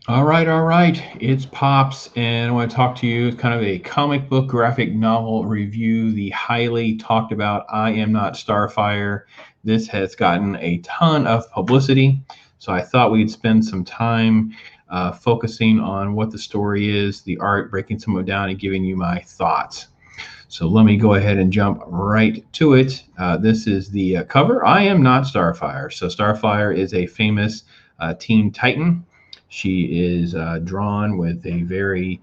All right. It's Pops, and I want to talk to you. It's kind of a comic book graphic novel review, the highly talked about I Am Not Starfire. This has gotten a ton of publicity, so I thought we'd spend some time focusing on what the story is, the art, breaking some of it down, and giving you my thoughts. So let me go ahead and jump right to it. This is the cover. I Am Not Starfire. So Starfire is a famous Teen Titan. She is drawn with a very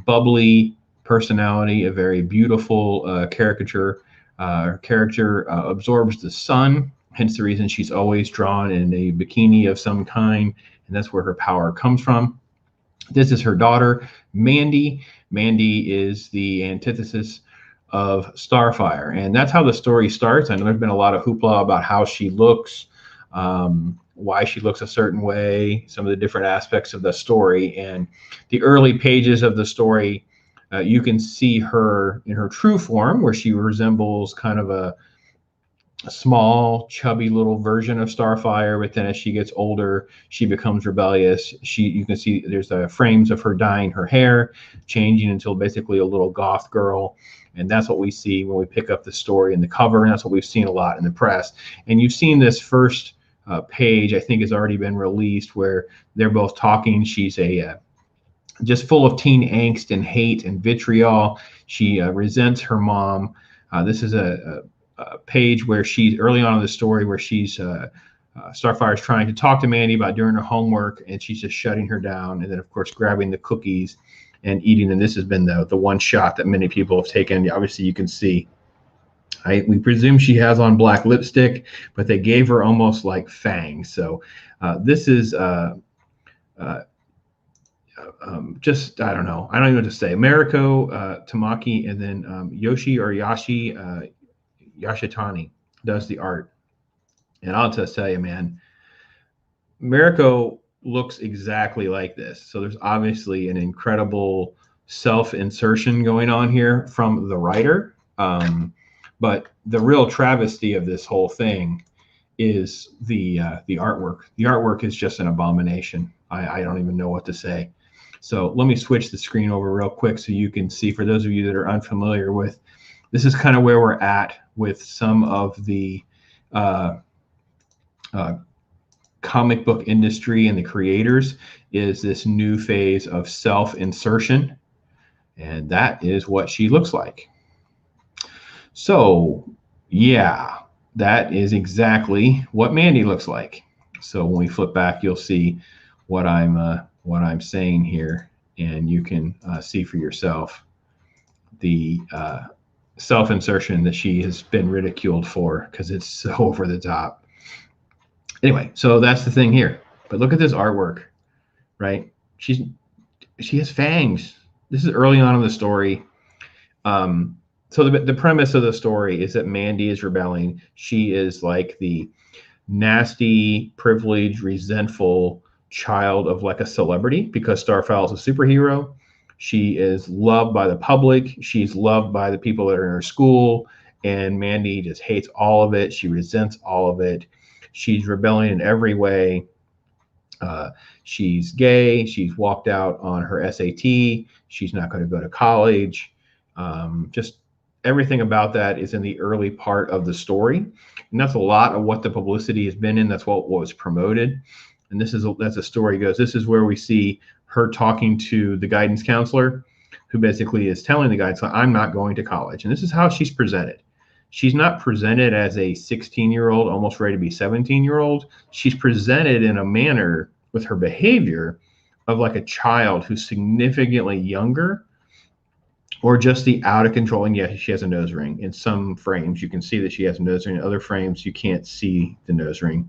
bubbly personality, a very beautiful caricature. Her character absorbs the sun, hence the reason she's always drawn in a bikini of some kind, and that's where her power comes from. This is her daughter, Mandy. Mandy is the antithesis of Starfire, and that's how the story starts. I know there's been a lot of hoopla about how she looks, why she looks a certain way, some of the different aspects of the story. And the early pages of the story, you can see her in her true form, where she resembles kind of a small, chubby little version of Starfire. But then as she gets older, she becomes rebellious. You can see there's frames of her dyeing her hair, changing until basically a little goth girl. And that's what we see when we pick up the story in the cover. And that's what we've seen a lot in the press. And you've seen this first page, I think, has already been released, where they're both talking. She's just full of teen angst and hate and vitriol. She resents her mom. This is a page where she's early on in the story where she's Starfire is trying to talk to Mandy about doing her homework, and she's just shutting her down. And then, of course, grabbing the cookies and eating. And this has been the one shot that many people have taken. Obviously, you can see. We presume she has on black lipstick, but they gave her almost like fangs. So this is uh, just, I don't know. I don't even know what to say. Mariko, Tamaki, and then Yoshi or Yashi, Yoshitani does the art. And I'll just tell you, man, Mariko looks exactly like this. So there's obviously an incredible self-insertion going on here from the writer. But the real travesty of this whole thing is the artwork. The artwork is just an abomination. I don't even know what to say. So let me switch the screen over real quick so you can see, for those of you that are unfamiliar with, this is kind of where we're at with some of the uh, comic book industry and the creators, is this new phase of self-insertion. And that is what she looks like. So yeah, that is exactly what Mandy looks like. So when we flip back, you'll see what I'm saying here, and you can see for yourself the self-insertion that she has been ridiculed for, because it's so over the top. Anyway, so that's the thing here. But look at this artwork, right? She has fangs. This is early on in the story. So the premise of the story is that Mandy is rebelling. She is like the nasty, privileged, resentful child of like a celebrity, because Starfire is a superhero. She is loved by the public. She's loved by the people that are in her school. And Mandy just hates all of it. She resents all of it. She's rebelling in every way. She's gay. She's walked out on her SAT. She's not going to go to college. Just everything about that is in the early part of the story. And that's a lot of what the publicity has been in. That's what was promoted. And that's a story goes. This is where we see her talking to the guidance counselor, who basically is telling the guidance, I'm not going to college. And this is how she's presented. She's not presented as a 16-year-old, almost ready to be 17-year-old. She's presented in a manner with her behavior of like a child who's significantly younger, or just the out of control. And yeah, she has a nose ring. In some frames, you can see that she has a nose ring. In other frames, you can't see the nose ring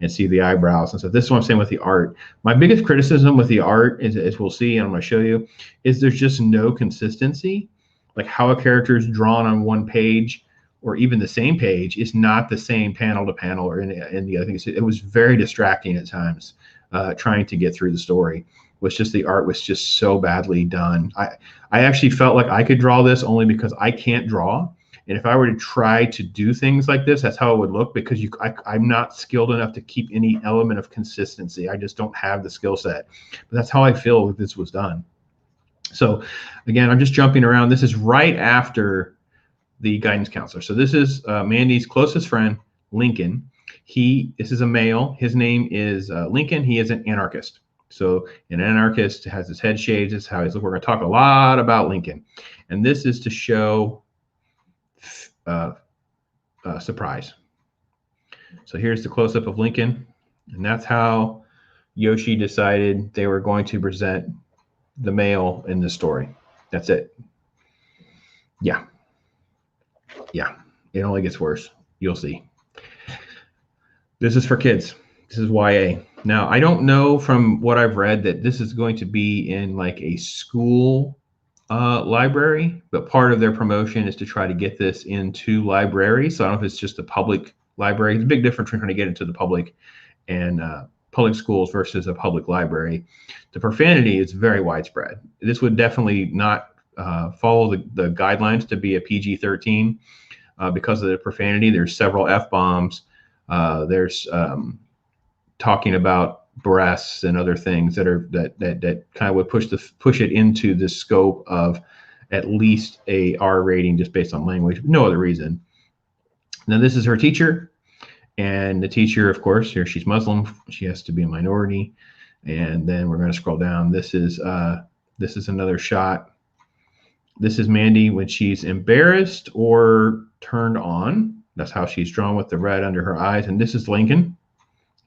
and see the eyebrows and stuff. This is what I'm saying with the art. My biggest criticism with the art is, as we'll see, and I'm going to show you, is there's just no consistency. Like how a character is drawn on one page, or even the same page, is not the same panel to panel or in the other things. It was very distracting at times, trying to get through the story. Was just the art was just so badly done. I actually felt like I could draw this only because I can't draw, And if I were to try to do things like this, that's how it would look, because I'm not skilled enough to keep any element of consistency. I just don't have the skill set. But that's how I feel that this was done. So again, I'm just jumping around. This is right after the guidance counselor. So this is Mandy's closest friend, Lincoln. This is a male. His name is Lincoln. He is an anarchist. So an anarchist has his head shaved. This is how he's. We're going to talk a lot about Lincoln. And this is to show surprise. So here's the close-up of Lincoln. And that's how Yoshi decided they were going to present the male in the story. That's it. Yeah. It only gets worse. You'll see. This is for kids. This is YA. Now, I don't know from what I've read that this is going to be in like a school library, but part of their promotion is to try to get this into libraries. So I don't know if it's just a public library. There's a big difference between trying to get into the public and public schools versus a public library. The profanity is very widespread. This would definitely not follow the guidelines to be a PG-13 because of the profanity. There's several F-bombs. There's talking about breasts and other things that kind of would push it into the scope of at least a R rating just based on language, no other reason. Now this is her teacher, and the teacher, of course, here she's Muslim. She has to be a minority. And then we're going to scroll down. This is another shot. This is Mandy when she's embarrassed or turned on. That's how she's drawn with the red under her eyes. And this is Lincoln.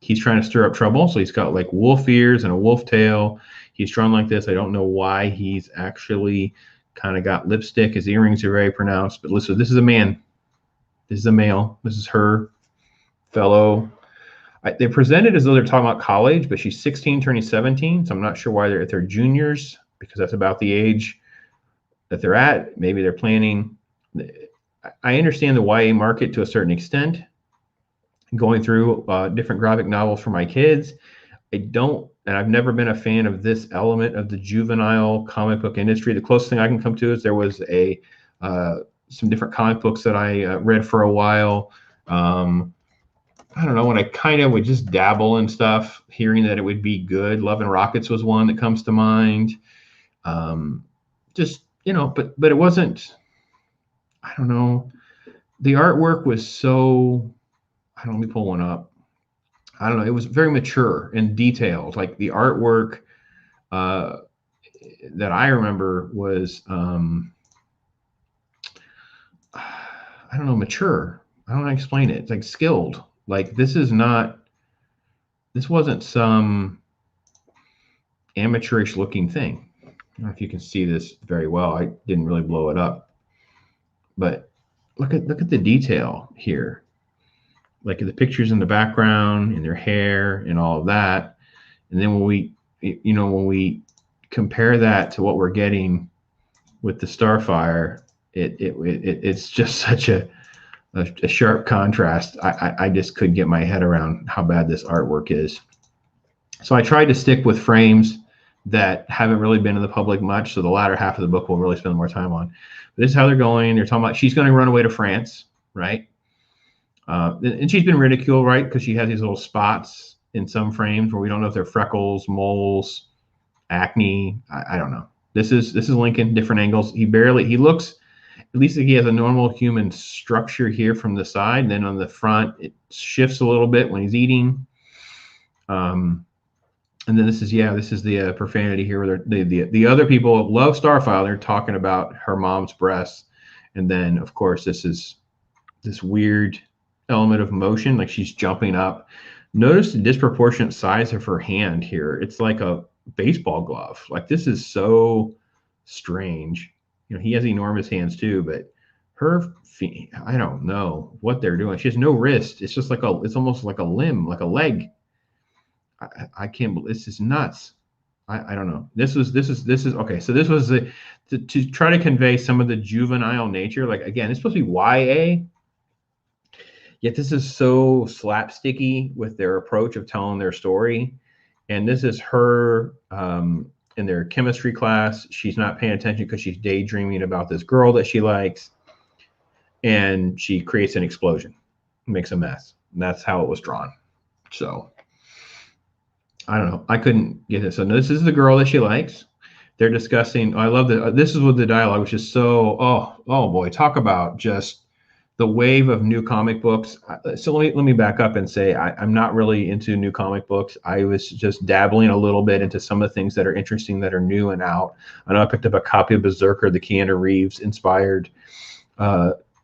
He's trying to stir up trouble. So he's got like wolf ears and a wolf tail. He's drawn like this. I don't know why he's actually kind of got lipstick. His earrings are very pronounced. But listen, this is a man. This is a male. This is her fellow. They present it as though they're talking about college, but she's 16 turning 17. So I'm not sure why they're juniors, because that's about the age that they're at. Maybe they're planning. I understand the YA market to a certain extent. Going through different graphic novels for my kids, and I've never been a fan of this element of the juvenile comic book industry. The closest thing I can come to is there was some different comic books that I read for a while. I don't know, when I kind of would just dabble in stuff, hearing that it would be good. Love and Rockets was one that comes to mind. Just, but it wasn't, I don't know. The artwork was so, let me pull one up. I don't know. It was very mature and detailed. Like the artwork that I remember was, I don't know, mature. I don't know how to explain it. It's like skilled. Like this wasn't some amateurish looking thing. I don't know if you can see this very well. I didn't really blow it up, but look at the detail here. Like the pictures in the background and their hair and all of that. And then when we compare that to what we're getting with the Starfire, it's just such a sharp contrast. I just couldn't get my head around how bad this artwork is. So I tried to stick with frames that haven't really been in the public much. So the latter half of the book we'll really spend more time on. But this is how they're going. They're talking about she's going to run away to France, right? And she's been ridiculed, right? Because she has these little spots in some frames where we don't know if they're freckles, moles, acne. I don't know. This is Lincoln, different angles. He looks, at least he has a normal human structure here from the side. And then on the front, it shifts a little bit when he's eating. And then this is the profanity here where the other people love Starfire. They're talking about her mom's breasts. And then, of course, this is this weird element of motion, like she's jumping up. Notice the disproportionate size of her hand here. It's like a baseball glove. Like this is so strange. He has enormous hands too, but her feet, I don't know what they're doing. She has no wrist. It's just it's almost like a limb, like a leg. I can't believe this is nuts. I don't know. This is okay. So this was to try to convey some of the juvenile nature. Like again, it's supposed to be YA. Yet this is so slapsticky with their approach of telling their story. And this is her in their chemistry class. She's not paying attention because she's daydreaming about this girl that she likes. and she creates an explosion, makes a mess. And that's how it was drawn. So I don't know. I couldn't get it. So this is the girl that she likes. They're discussing. I love that. This is with the dialogue, which is so. Oh boy, talk about just the wave of new comic books. So let me back up and say I'm not really into new comic books. I was just dabbling a little bit into some of the things that are interesting that are new and out. I know I picked up a copy of Berserker, the Keanu Reeves inspired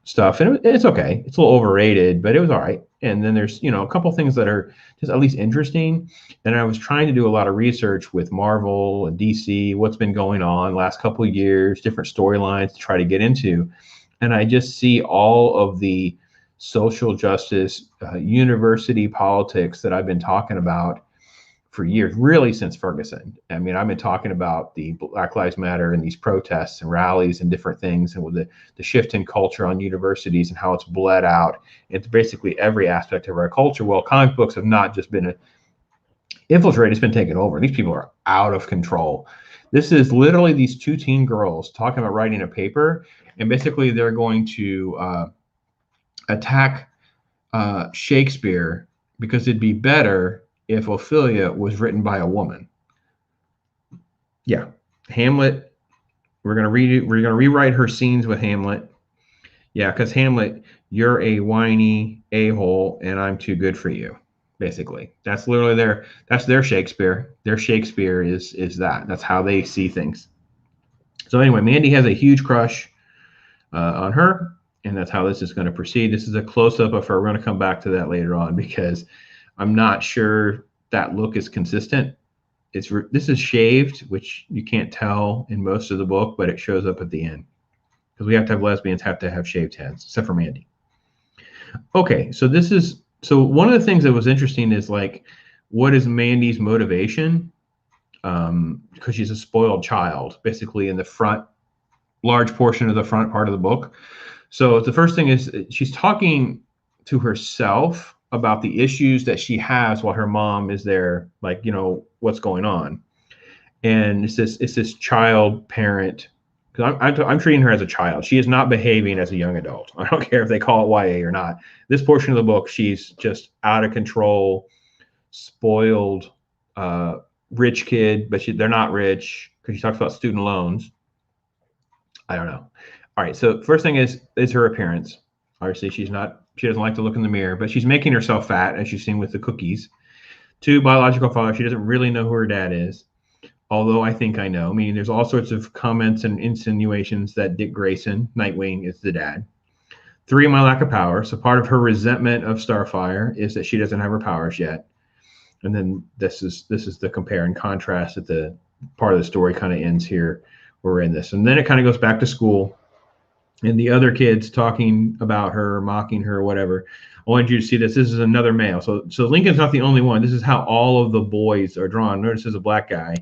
stuff, and it's okay. It's a little overrated, but it was all right. And then there's a couple things that are just at least interesting. And I was trying to do a lot of research with Marvel and DC, what's been going on last couple of years, different storylines to try to get into. And I just see all of the social justice, university politics that I've been talking about for years, really since Ferguson. I mean, I've been talking about the Black Lives Matter and these protests and rallies and different things, and with the shift in culture on universities and how it's bled out into basically every aspect of our culture. Well, comic books have not just been infiltrated, it's been taken over. These people are out of control. This is literally these two teen girls talking about writing a paper, and basically they're going to attack Shakespeare because it'd be better if Ophelia was written by a woman. Yeah, Hamlet. We're gonna rewrite her scenes with Hamlet. Yeah, because Hamlet, you're a whiny a-hole, and I'm too good for you. Basically, that's literally their Shakespeare. Their Shakespeare is that. That's how they see things. So anyway, Mandy has a huge crush on her, and that's how this is going to proceed. This is a close-up of her. We're going to come back to that later on because I'm not sure that look is consistent. This is shaved, which you can't tell in most of the book, but it shows up at the end because we have to have lesbians have to have shaved heads, except for Mandy. Okay, so one of the things that was interesting is like, what is Mandy's motivation? Because she's a spoiled child, basically in the front, large portion of the front part of the book. So the first thing is she's talking to herself about the issues that she has while her mom is there, like, what's going on. And it's this child parent, because I'm treating her as a child. She is not behaving as a young adult. I don't care if they call it YA or not. This portion of the book, she's just out of control, spoiled, rich kid, but they're not rich because she talks about student loans. I don't know. All right. So first thing is her appearance. Obviously, she doesn't like to look in the mirror, but she's making herself fat, as you've seen with the cookies. 2, biological father. She doesn't really know who her dad is, although I think I know. Meaning there's all sorts of comments and insinuations that Dick Grayson, Nightwing, is the dad. 3, my lack of power. So part of her resentment of Starfire is that she doesn't have her powers yet. And then this is the compare and contrast that the part of the story kind of ends here. We're in this. And then it kind of goes back to school. And the other kids talking about her, mocking her, whatever. I wanted you to see this. This is another male. So Lincoln's not the only one. This is how all of the boys are drawn. Notice there's a black guy.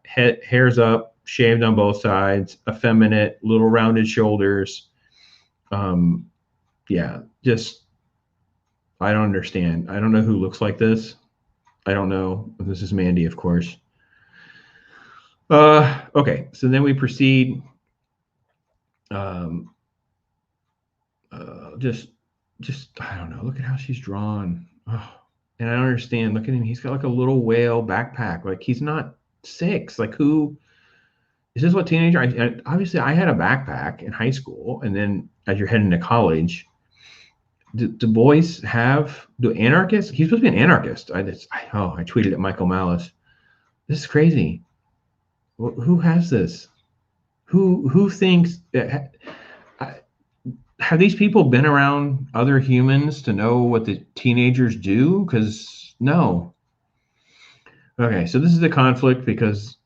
Hair's up, shaved on both sides, effeminate, little rounded shoulders. Yeah, just, I don't understand. I don't know who looks like this. I don't know. This is Mandy, of course. Okay, so then we proceed. Just I don't know. Look at how she's drawn. Oh, and I don't understand. Look at him. He's got like a little whale backpack. Like, he's not 6. Like, who is this? What teenager? Obviously, I had a backpack in high school, and then as you're heading to college, do boys do anarchists? He's supposed to be an anarchist. I tweeted at Michael Malice. This is crazy. Who has this? Who thinks that? Have these people been around other humans to know what the teenagers do? Because no. Okay, so this is the conflict because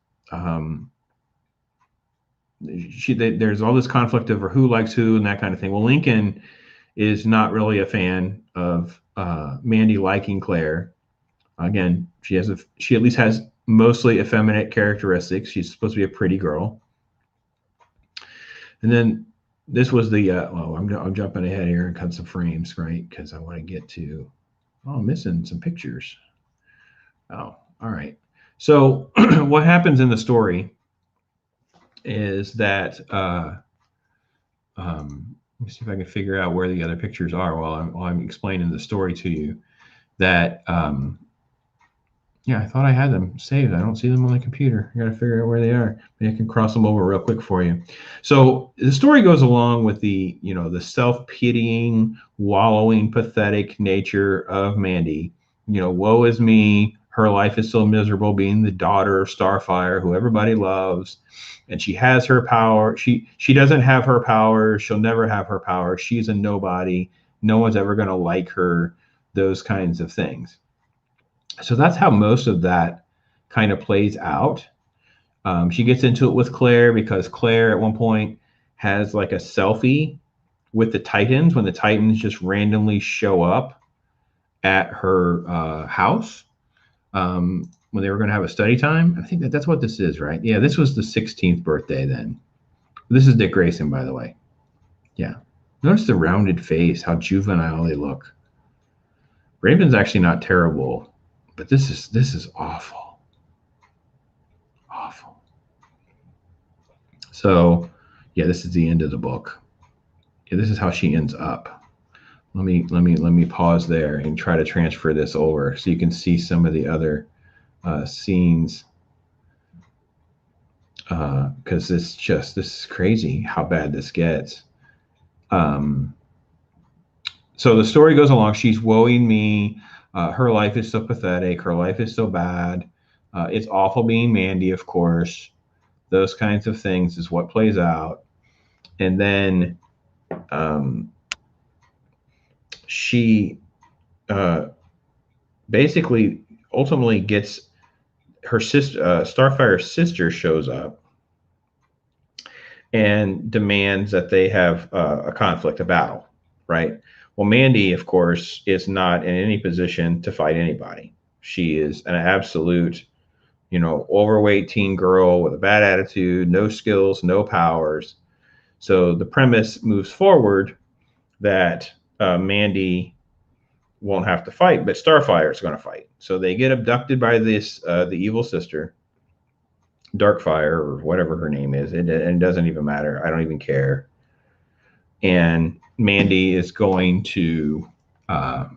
there's all this conflict over who likes who and that kind of thing. Well, Lincoln is not really a fan of Mandy liking Claire. Again, she at least has mostly effeminate characteristics. She's supposed to be a pretty girl. And then this was the I'm jumping ahead here and cut some frames, right? Because I want to get to I'm missing some pictures. Oh, all right. So what happens in the story is that Let me see if I can figure out where the other pictures are while I'm explaining the story to you. That yeah, I thought I had them saved. I don't see them on the computer. I got to figure out where they are. Maybe I can cross them over real quick for you. So the story goes along with the, you know, the self-pitying, wallowing, pathetic nature of Mandy. You know, woe is me. Her life is so miserable being the daughter of Starfire, who everybody loves. And she has her power. She doesn't have her power. She'll never have her power. She's a nobody. No one's ever going to like her. Those kinds of things. So that's how most of that kind of plays out. She gets into it with Claire because Claire at one point has like a selfie with the Titans when the Titans just randomly show up at her house when they were going to have a study time. I think that's what this is, right? Yeah, this was the 16th birthday then. This is Dick Grayson, by the way. Yeah. Notice the rounded face, how juvenile they look. Raven's actually not terrible. But this is awful. Awful. So, yeah, this is the end of the book. Yeah, this is how she ends up. Let me pause there and try to transfer this over so you can see some of the other scenes. Because this is crazy how bad this gets. So the story goes along. She's woeing me. Her life is so pathetic. Her life is so bad. It's awful being Mandy, of course. Those kinds of things is what plays out. And then she basically ultimately gets her sister, Starfire's sister shows up and demands that they have a conflict, a battle, right? Well, Mandy, of course, is not in any position to fight anybody. She is an absolute, you know, overweight teen girl with a bad attitude, no skills, no powers. So the premise moves forward that Mandy won't have to fight, but Starfire is going to fight. So they get abducted by this, the evil sister, Darkfire, or whatever her name is. It doesn't even matter. I don't even care. And Mandy is going to not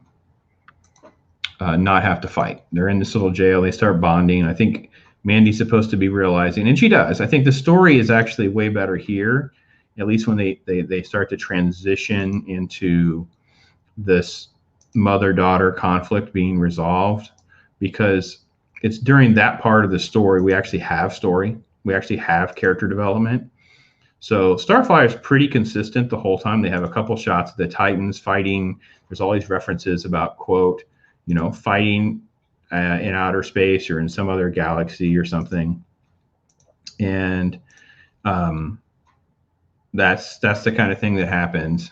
have to fight. They're in this little jail. They start bonding. I think Mandy's supposed to be realizing, and she does. I think the story is actually way better here, at least when they start to transition into this mother-daughter conflict being resolved, because it's during that part of the story we actually have story. We actually have character development. So Starfire is pretty consistent the whole time. They have a couple shots of the Titans fighting. There's all these references about, quote, you know, fighting in outer space or in some other galaxy or something. And that's the kind of thing that happens.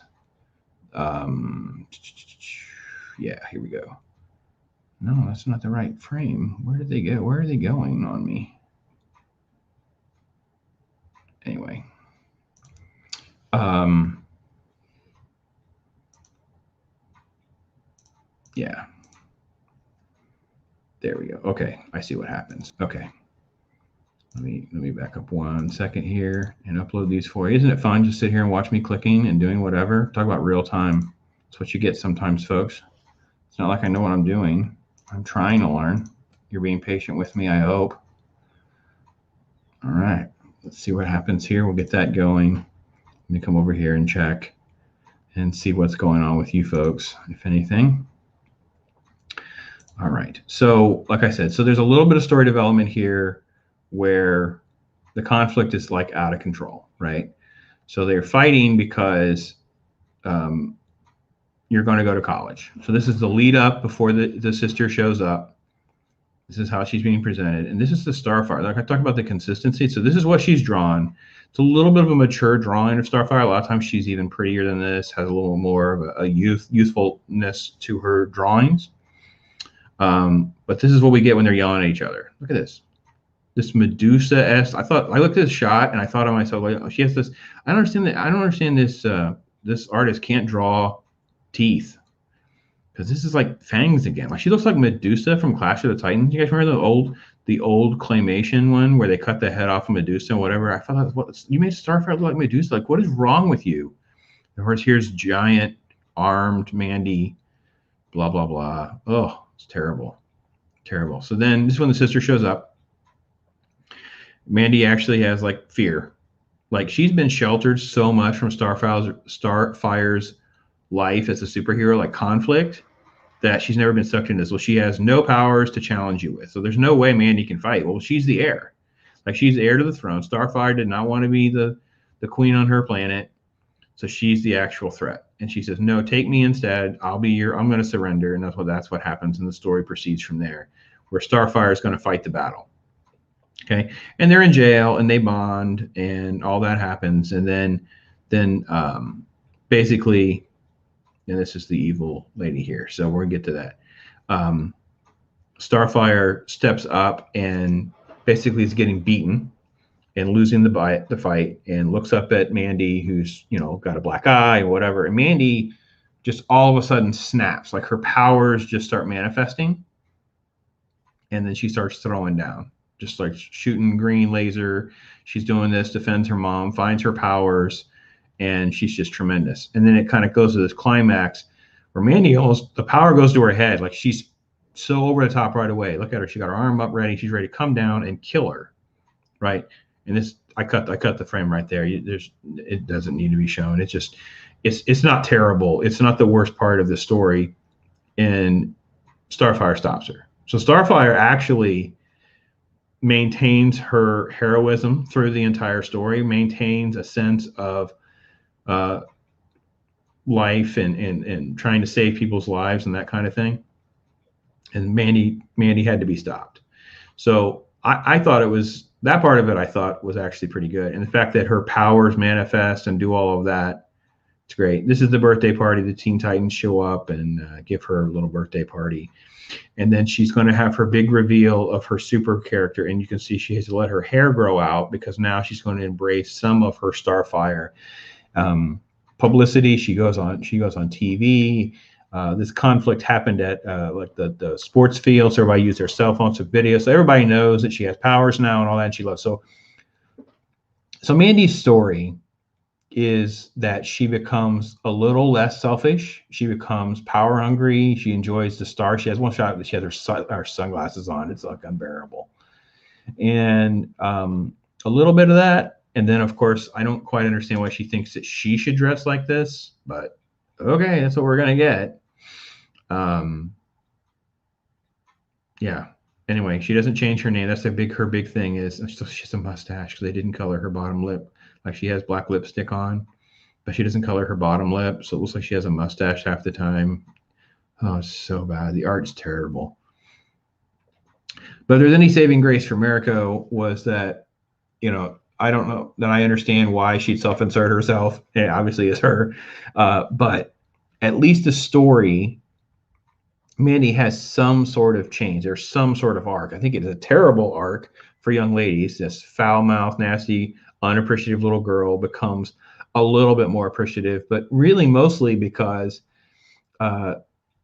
Yeah, here we go. No, that's not the right frame. Where did they go? Where are they going on me? Anyway. Yeah. There we go. Okay, I see what happens. Okay. Let me back up 1 second here and upload these for you. Isn't it fun just sit here and watch me clicking and doing whatever? Talk about real time. That's what you get sometimes, folks. It's not like I know what I'm doing. I'm trying to learn. You're being patient with me, I hope. All right. Let's see what happens here. We'll get that going. Let me come over here and check and see what's going on with you folks, if anything. All right. So, like I said, so there's a little bit of story development here where the conflict is like out of control, right? So they're fighting because you're going to go to college. So this is the lead up before the sister shows up. This is how she's being presented. And this is the Starfire. Like I talked about the consistency. So this is what she's drawn. It's a little bit of a mature drawing of Starfire. A lot of times she's even prettier than this, has a little more of a youthfulness to her drawings. But this is what we get when they're yelling at each other. Look at this. This Medusa-esque. I looked at this shot and I thought to myself, like, oh, she has this. I don't understand this. This artist can't draw teeth, because this is like fangs again. Like she looks like Medusa from Clash of the Titans. You guys remember the old claymation one where they cut the head off of Medusa and whatever? I thought, what, you made Starfire look like Medusa? Like, what is wrong with you? Of course, here's giant armed Mandy, blah, blah, blah. Oh, it's terrible. Terrible. So then this is when the sister shows up. Mandy actually has like fear. Like she's been sheltered so much from Starfire's life as a superhero, like conflict, that she's never been sucked into this. Well, she has no powers to challenge you with. So there's no way Mandy can fight. Well, she's the heir. Like she's the heir to the throne. Starfire did not want to be the queen on her planet. So she's the actual threat. And she says, no, take me instead. I'm going to surrender. And that's what happens. And the story proceeds from there, where Starfire is going to fight the battle. Okay. And they're in jail and they bond and all that happens. And then basically, and this is the evil lady here. So we're going to get to that. Starfire steps up and basically is getting beaten and losing the fight, and looks up at Mandy, who's, got a black eye or whatever. And Mandy just all of a sudden snaps, like her powers just start manifesting. And then she starts throwing down, just like shooting green laser. She's doing this, defends her mom, finds her powers, and she's just tremendous. And then it kind of goes to this climax where Mandy the power goes to her head. Like she's so over the top right away. Look at her. She got her arm up ready. She's ready to come down and kill her. Right. And this, I cut the frame right there. It doesn't need to be shown. It's just, it's not terrible. It's not the worst part of the story. And Starfire stops her. So Starfire actually maintains her heroism through the entire story, maintains a sense of life and trying to save people's lives and that kind of thing. And Mandy had to be stopped. So I thought it was, that part of it I thought was actually pretty good. And the fact that her powers manifest and do all of that, it's great. This is the birthday party. The Teen Titans show up and give her a little birthday party. And then she's going to have her big reveal of her super character. And you can see she has to let her hair grow out because now she's going to embrace some of her Starfire publicity. She goes on TV. This conflict happened at like the sports field, so everybody used their cell phones to video. So everybody knows that she has powers now and all that, and she loves. So Mandy's story is that she becomes a little less selfish. She becomes power hungry. She enjoys the stars. She has one shot that she has her sunglasses on. It's like unbearable. And a little bit of that. And then, of course, I don't quite understand why she thinks that she should dress like this, but okay, that's what we're going to get. Yeah. Anyway, she doesn't change her name. That's her big thing is she has a mustache because they didn't color her bottom lip. Like she has black lipstick on, but she doesn't color her bottom lip. So it looks like she has a mustache half the time. Oh, it's so bad. The art's terrible. But if there's any saving grace for Mariko was that, I don't know that I understand why she'd self-insert herself. It obviously is her. But at least the story, Mandy has some sort of change. There's some sort of arc. I think it is a terrible arc for young ladies. This foul-mouthed, nasty, unappreciative little girl becomes a little bit more appreciative, but really mostly because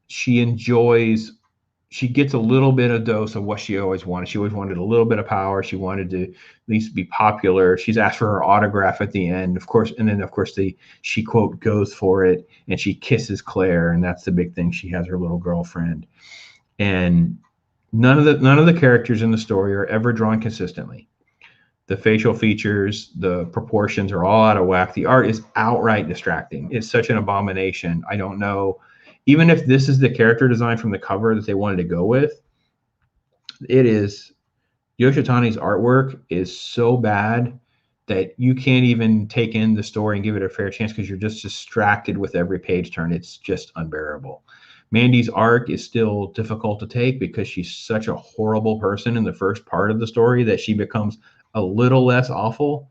she gets a little bit of dose of what she always wanted. She always wanted a little bit of power. She wanted to at least be popular. She's asked for her autograph at the end, of course. And then, of course, she quote goes for it and she kisses Claire. And that's the big thing. She has her little girlfriend. And none of the characters in the story are ever drawn consistently. The facial features, the proportions are all out of whack. The art is outright distracting. It's such an abomination. I don't know. Even if this is the character design from the cover that they wanted to go with, it is, Yoshitani's artwork is so bad that you can't even take in the story and give it a fair chance because you're just distracted with every page turn. It's just unbearable. Mandy's arc is still difficult to take because she's such a horrible person in the first part of the story that she becomes a little less awful.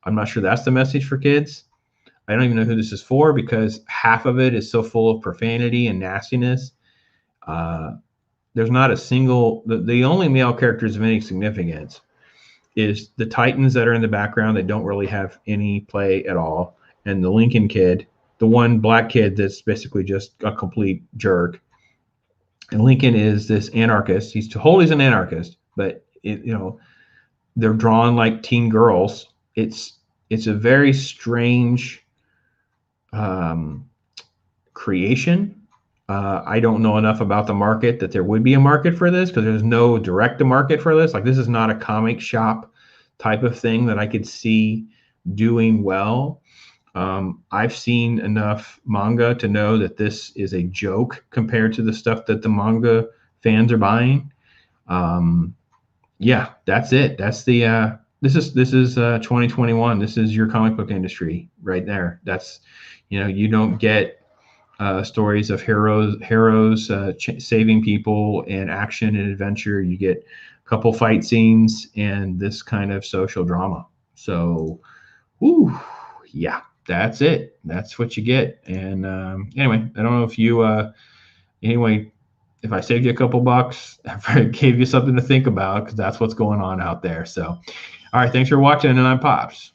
I'm not sure that's the message for kids. I don't even know who this is for because half of it is so full of profanity and nastiness. There's not a single, the only male characters of any significance is the Titans that are in the background that don't really have any play at all. And the Lincoln kid, the one black kid that's basically just a complete jerk. And Lincoln is this anarchist. He's an anarchist, but they're drawn like teen girls. It's a very strange creation. I don't know enough about the market that there would be a market for this, because there's no direct market for this. Like, this is not a comic shop type of thing that I could see doing well. I've seen enough manga to know that this is a joke compared to the stuff that the manga fans are buying. Yeah, that's it. That's the this is 2021. This is your comic book industry right there. That's, you don't get stories of heroes saving people and action and adventure. You get a couple fight scenes and this kind of social drama. So, yeah, that's it. That's what you get. And anyway, I don't know if you anyway, if I saved you a couple bucks, I gave you something to think about, because that's what's going on out there. So, all right, thanks for watching, and I'm Pops.